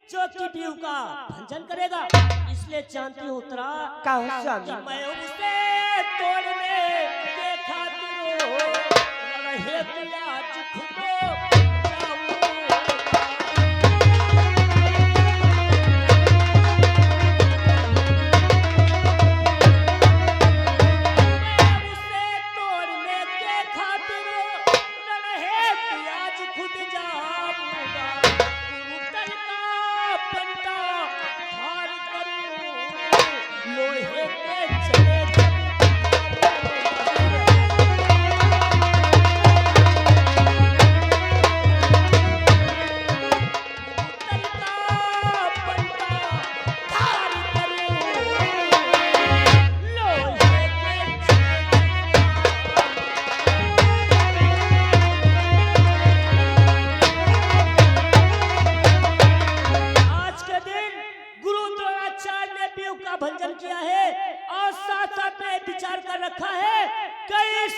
जो कि पीहू का भंजन करेगा। इसलिए जानती हूँ उत्तरा कि मैं उसे तोड़ने के खातिर रहे आज खुद भंजन किया है और साथ साथ में विचार कर रखा है कि इस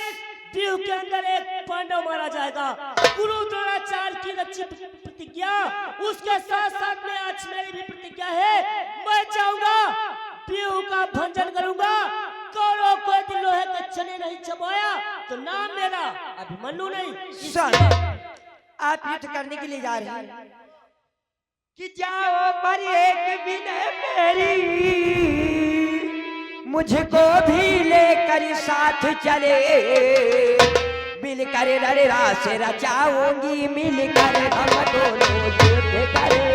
पीहू के अंदर एक पांडव मारा जाएगा। गुरु द्रोणाचार्य की रची प्रतिज्ञा, उसके साथ साथ में आज मेरी भी प्रतिज्ञा है। मैं जाऊंगा पीहू का भंजन करूंगा। कौरव को यदि लोहे के चने नहीं चबाया तो नाम मेरा अभिमन्यु नहीं। आप युद्ध करने के लिए जा रहे हैं कि जाओ पर एक विनय मेरी, मुझको भी लेकर साथ चले। मिलकर रणरा से रचाऊंगी, मिलकर हम दोनों युद्ध करें।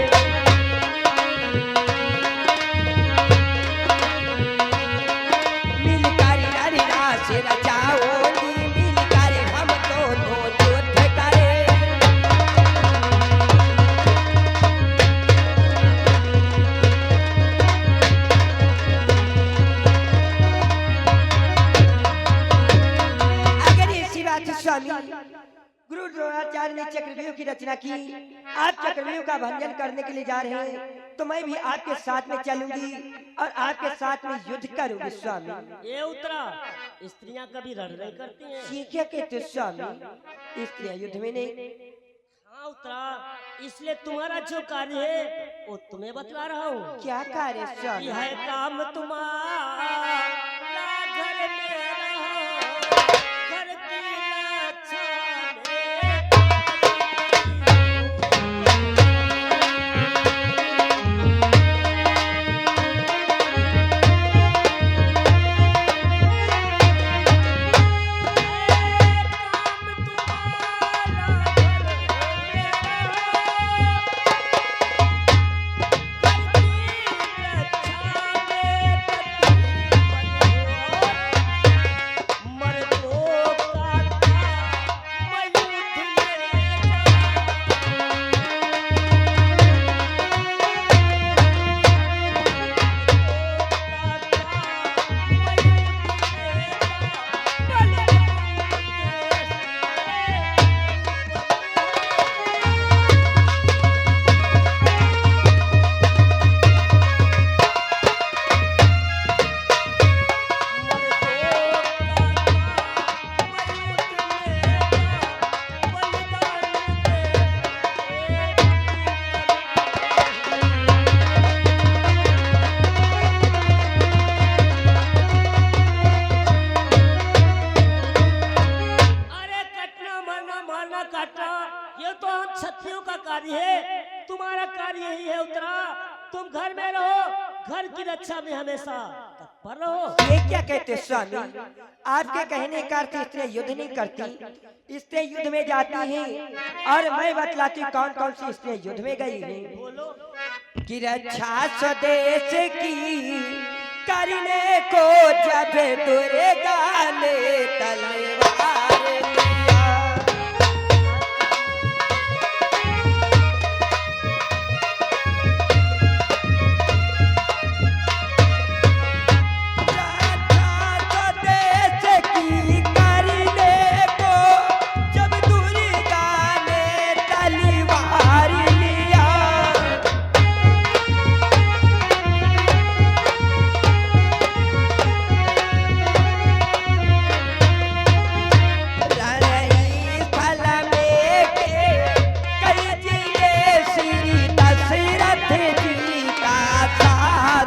मिलकर रणरा से रचाऊंगी, मिलकर हम दोनों युद्ध करें। स्वामी गुरु द्रोणाचार्य ने चक्रव्यूह की रचना की, आप चक्रव्यूह का भंजन करने के लिए जा रहे हैं तो मैं भी आपके साथ में चलूंगी और आपके साथ में युद्ध करूंगी। स्वामी ये उत्तरा, स्त्रियां कभी रण नहीं करती हैं। सीखे कहते स्वामी, स्त्रियां युद्ध में नहीं। हाँ उत्तरा, इसलिए तुम्हारा जो कार्य है वो तुम्हें बतला रहा हूँ। क्या कार्य स्वामी? यह है काम तुम्हारा घर में तुम्हारा कार्य यही है उत्तरा, तुम घर में रहो, घर की रक्षा में हमेशा तत्पर रहो। ये क्या कहते स्वामी? आपके कहने का अर्थ स्त्रियां युद्ध नहीं करती, स्त्रियां युद्ध में जाती हैं और मैं बतलाती कौन कौन सी स्त्रियां युद्ध में गई हैं। कि रक्षा स्वदेश की करने को जब दुर्गा ने तलवार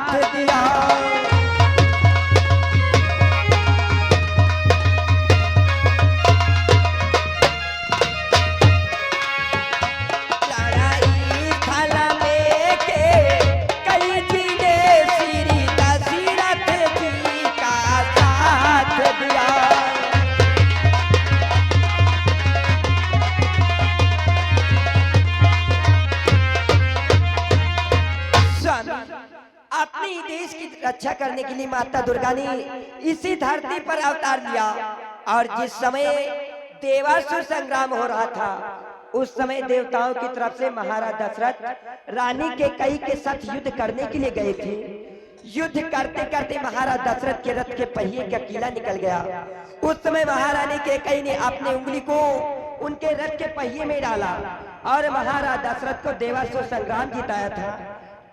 साथ दिया। लड़ाई थल में के कई जी ने श्री दशरथ जी का साथ दिया। अपनी देश की रक्षा करने के लिए माता दुर्गा ने इसी धरती पर अवतार लिया। और जिस समय देवासुर संग्राम हो रहा था, उस समय देवताओं की तरफ से महाराज दशरथ रानी के कई के साथ युद्ध करने के लिए गए थे। युद्ध करते करते महाराज दशरथ के रथ के पहिए का कीला निकल गया। उस समय महारानी के कई ने अपनी उंगली को उनके रथ के पहिए में डाला और महाराज दशरथ को देवासुर संग्राम जिताया था।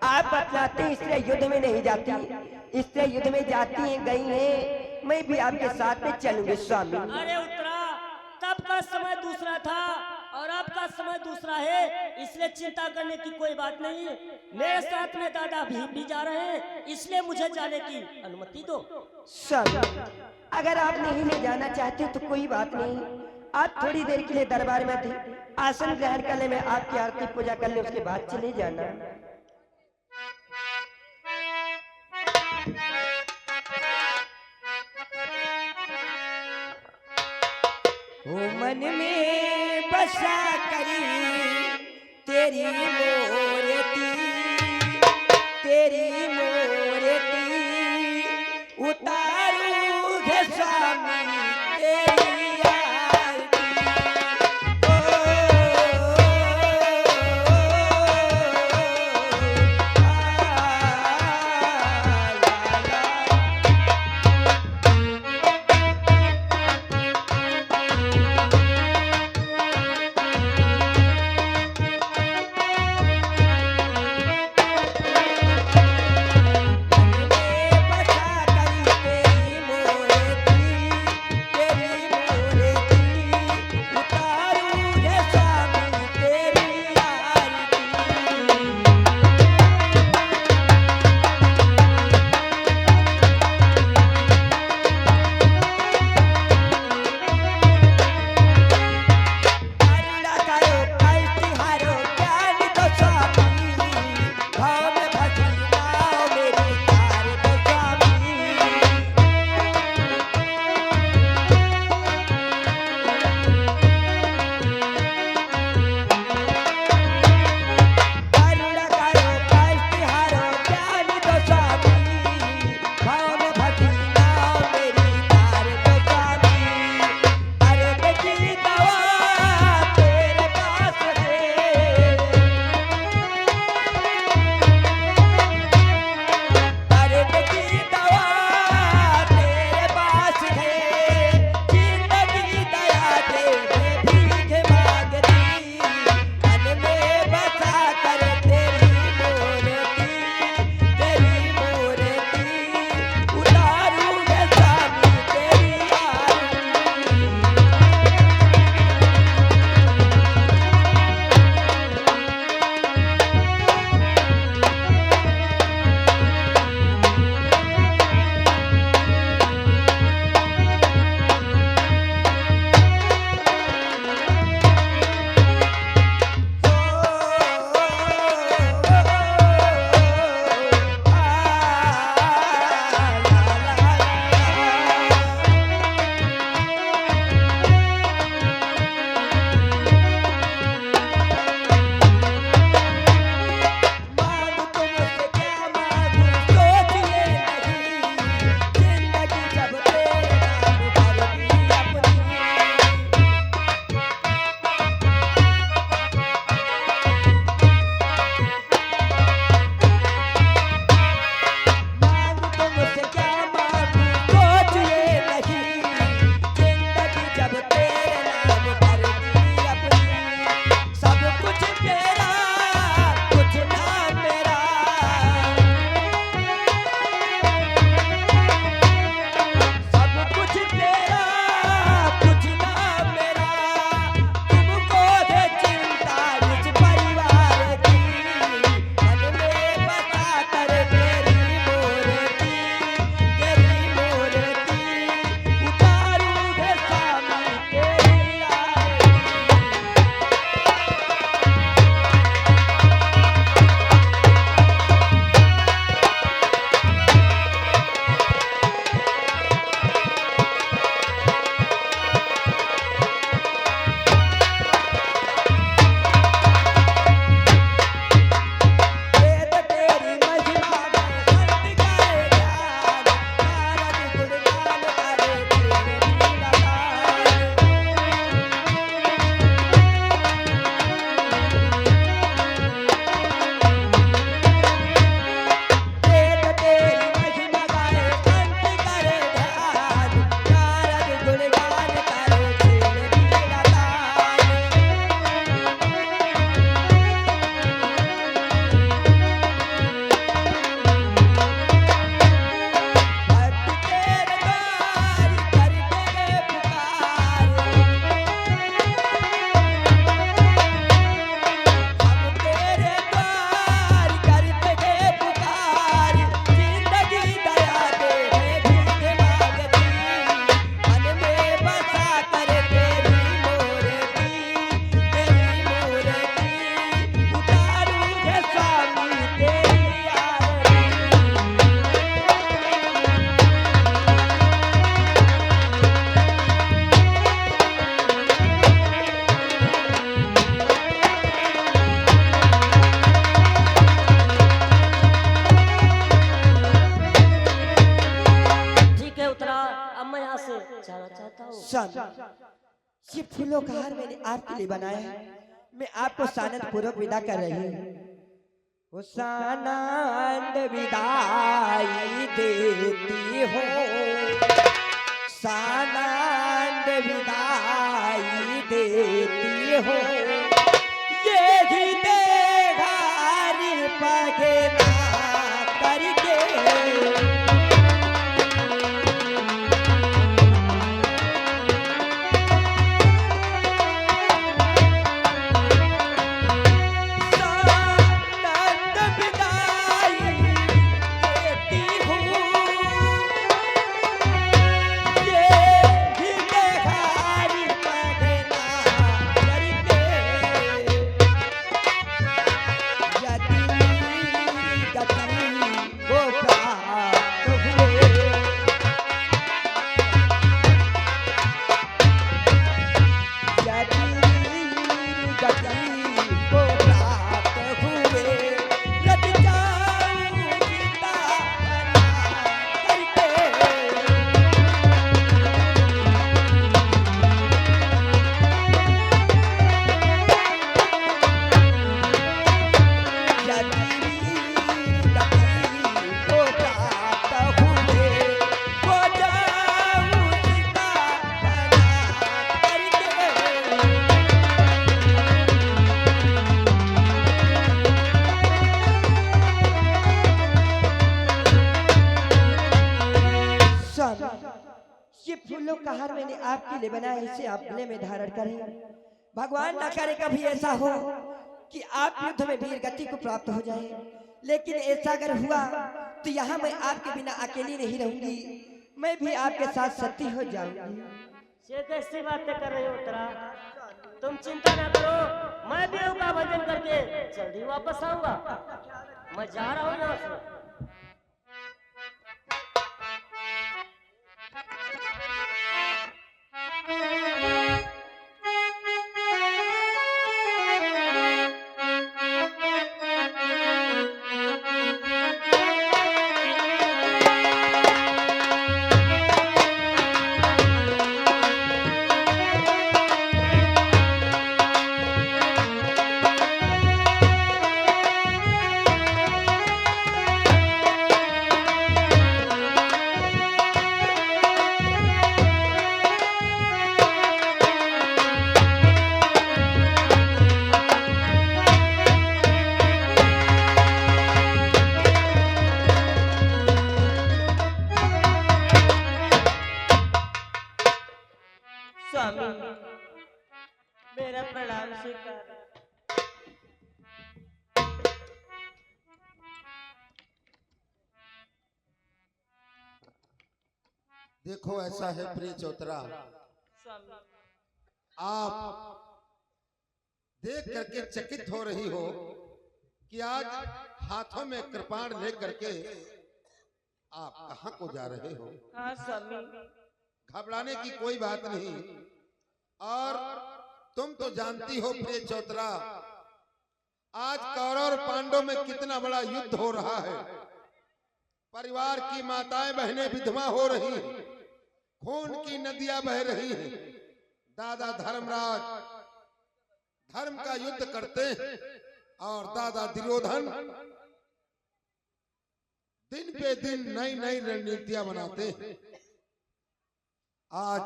आप बतलाते हैं स्त्रियां युद्ध में नहीं जाती, स्त्रियां युद्ध में जाती हैं, गई हैं। मैं भी आपके साथ में चलूंगी स्वामी। अरे उत्तरा, तब का समय दूसरा था और अब का समय दूसरा है, इसलिए चिंता करने की कोई बात नहीं। मेरे साथ में दादा भीम भी जा रहे हैं, इसलिए मुझे जाने की अनुमति दो। स्वामी, अगर आप नहीं ले जाना चाहते तो कोई बात नहीं, आप थोड़ी देर के लिए दरबार में आसन ग्रहण कर ले, मैं आपकी आरती पूजा कर ले, उसके बाद चले जाना। ओ मन में बसा करी तेरी मूर्ति, तेरी मूर्ति उतारू है स्वामी तेरी आरती। स्वामी, ये फूलों का हार मैंने आपके लिए बनाया है, मैं आपको सानंद पूर्वक विदा कर रही हूँ। वो सानंद विदाई देती हो, सानंद विदाई देती हो, ये ही देगारी पगना करके। ये फूलों का हार मैंने आपके लिए बनाया, इसे आप गले में धारण करें। भगवान न करे कभी ऐसा हो कि आप युद्ध में वीर गति को प्राप्त हो जाए, लेकिन ऐसा अगर हुआ तो यहाँ मैं आपके बिना अकेली नहीं रहूंगी, मैं भी आपके साथ सती हो जाऊंगी। ये कैसी बातें कर रहे हो उत्तरा? तुम चिंता ना करो, मैं देव का भजन करके जल्दी वापस आऊंगा। मैं जा रहा हूँ यहाँ से। स्वामी, मेरा प्रणाम स्वीकार। देखो ऐसा है प्रिय चौतरा, आप देख करके चकित हो रही हो कि आज हाथों में कृपाण लेकर के आप कहां को जा रहे हो। हाँ स्वामी, घबराने की कोई बात नहीं। और तुम तो जानती हो प्रिय चौतरा, आज कौरव और पांडव में कितना बड़ा युद्ध हो रहा है। परिवार की माताएं बहनें विधवा हो रही हैं, खून की नदियां बह रही हैं। दादा धर्मराज धर्म का युद्ध करते हैं और दादा दुर्योधन दिन पे दिन नई नई रणनीतियां बनाते हैं। आज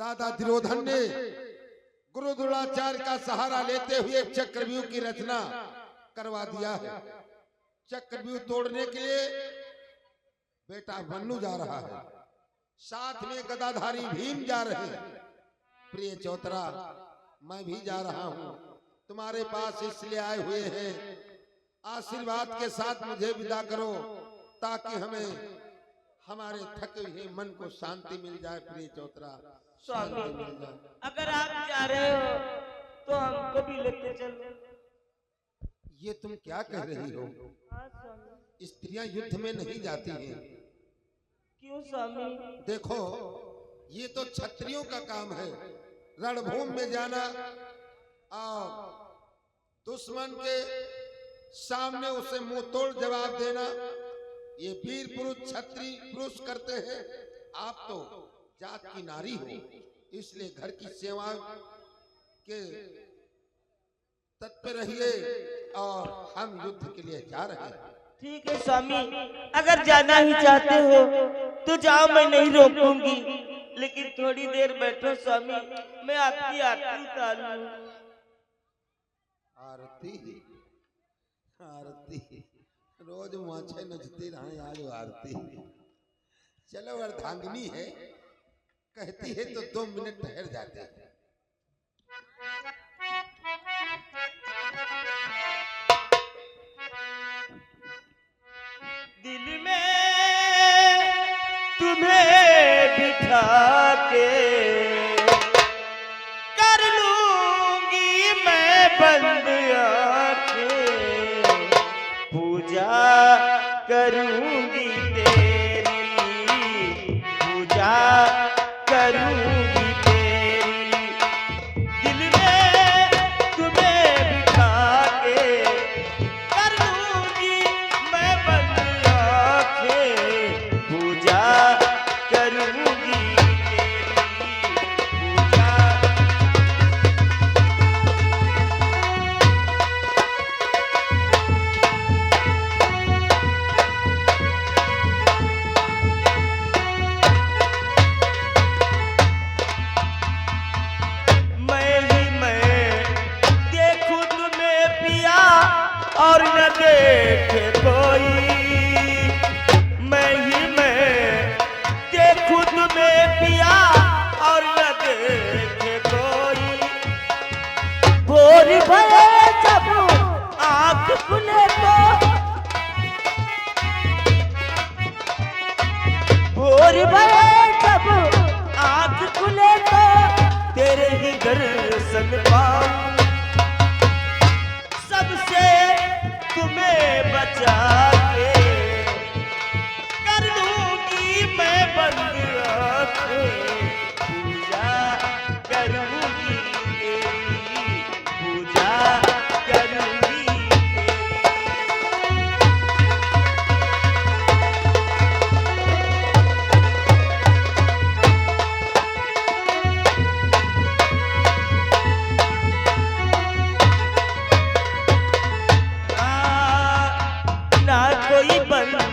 दादा दुर्योधन ने गुरु द्रोणाचार्य का सहारा लेते हुए चक्रव्यूह की रचना करवा दिया है। चक्रव्यूह तोड़ने के लिए बेटा मन्नू जा रहा है, साथ में गदाधारी भीम जा रहे हैं। प्रिय चौतरा, मैं भी जा रहा हूं, तुम्हारे पास इसलिए आए हुए हैं, आशीर्वाद के साथ मुझे विदा करो ताकि हमें हमारे थके हुए मन को शांति मिल जाए। प्रिय चौतरा, स्वामी, अगर आप जा रहे हो तो हमको भी लेते चलो। ये तुम क्या कह रही हो? हाँ स्वामी। स्त्रियां युद्ध में नहीं जाती हैं। क्यों स्वामी? देखो, ये तो क्षत्रियों का काम है, रणभूमि में जाना और दुश्मन के सामने उसे मुंह तोड़ जवाब देना, ये वीर पुरुष क्षत्रिय पुरुष करते हैं। आप तो जात की नारी हो, इसलिए घर की सेवा के तत्पर रहिए और हम युद्ध के लिए जा रहे हैं। ठीक है स्वामी, अगर जाना ही चाहते हो तो जाओ, मैं नहीं रोकूंगी, लेकिन थोड़ी देर बैठो स्वामी, मैं आपकी आरती उतारूं। आरती आरती रोज माछे नचती रहे, आज आरती। चलो अर्धांगिनी है, कहती है तो 2 मिनट ठहर जाते हैं। दिल में तुम्हें बिठा के कर लूंगी मैं बंद आंखें, पूजा करूंगी तेरी, पूजा करूंगी तेरी। दिल में तुम्हें बिठा के कर लूंगी मैं बंद आंखें, पूजा करूंगी तेरी, पूजा। और न देखे कोई, मैं ही मैं देखूं तुम्हें पिया और न देखे कोई। भोर भये जब आँख खुले तो, भोर भये जब आँख खुले तो तेरे ही दर्शन पाऊं, सबसे तुम्हें बचा के कर लूंगी मैं बंद आंखें, पूजा करूंगी तेरी, पूजा करूंगी तेरी। ना कोई बंद